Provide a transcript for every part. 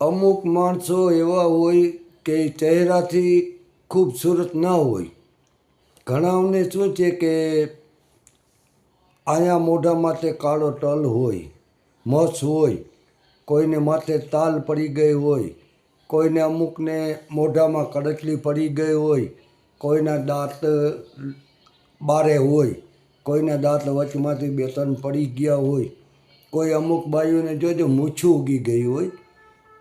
અમુક માણસો એવા હોય કે ચહેરાથી ખૂબસૂરત ના હોય. ઘણાઓને શું છે કે અહીંયા મોઢા માથે કાળો તલ હોય, મસ હોય, કોઈને માથે તાલ પડી ગઈ હોય, કોઈને અમુકને મોઢામાં કડચલી પડી ગઈ હોય, કોઈના દાંત બારે હોય, કોઈના દાંત વચમાંથી બે ત્રણ પડી ગયા હોય, કોઈ અમુક બાઈઓને જોજો મૂછું ઉગી ગઈ હોય,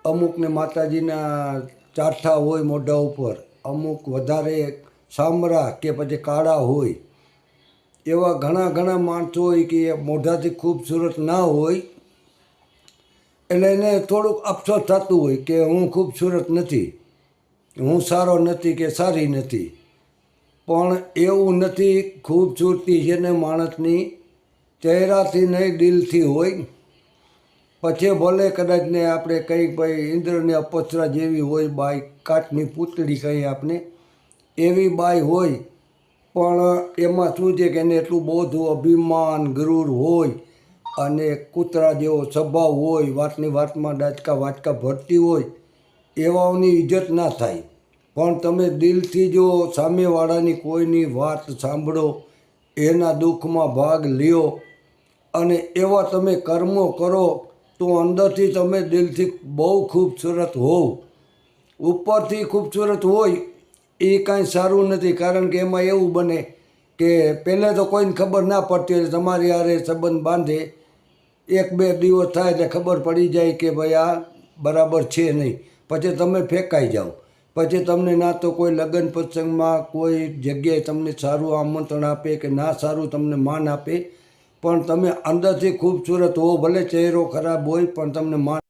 અમુકને માતાજીના ચાઠા હોય મોઢા ઉપર, અમુક વધારે સામરા કે પછી કાળા હોય. એવા ઘણા માણસો હોય કે મોઢાથી ખૂબસૂરત ના હોય, એટલે એને થોડુંક અફસોસ થતું હોય કે હું ખૂબસૂરત નથી, હું સારો નથી કે સારી નથી. પણ એવું નથી. ખૂબસૂરતી છે ને માણસની ચહેરાથી નહીં દિલથી હોય. પછી ભલે કદાચ ને આપણે કંઈક ભાઈ ઇન્દ્રની અપસરા જેવી હોય બાઈ, કાચની પૂતળી કહીએ આપણે, એવી બાઈ હોય, પણ એમાં શું છે કે એને એટલું બધું અભિમાન ગરુર હોય અને કૂતરા જેવો સ્વભાવ હોય, વાતની વાતમાં ડાચકા વાચકા ભરતી હોય, એવાઓની ઇજ્જત ના થાય. પણ તમે દિલથી જો સામેવાળાની કોઈની વાત સાંભળો, એના દુઃખમાં ભાગ લ્યો અને એવા તમે કર્મો કરો, તો અંદરથી તમે દિલથી બહુ ખૂબસૂરત હોવ. ઉપરથી ખૂબસૂરત હોય એ કાંઈ સારું નથી. કારણ કે એમાં એવું બને કે પહેલાં તો કોઈને ખબર ના પડતી હોય, તમારી હારે સંબંધ બાંધે, એક બે દિવસ થાય એટલે ખબર પડી જાય કે ભાઈ આ બરાબર છે નહીં. પછી તમે ફેંકાઈ જાઓ. પછી તમને ના તો કોઈ લગ્ન પ્રસંગમાં કોઈ જગ્યાએ તમને સારું આમંત્રણ આપે કે ના સારું તમને માન આપે, પણ તમે અંદરથી ખૂબસૂરત હો, ભલે ચહેરો ખરાબ હોય પણ તમને માન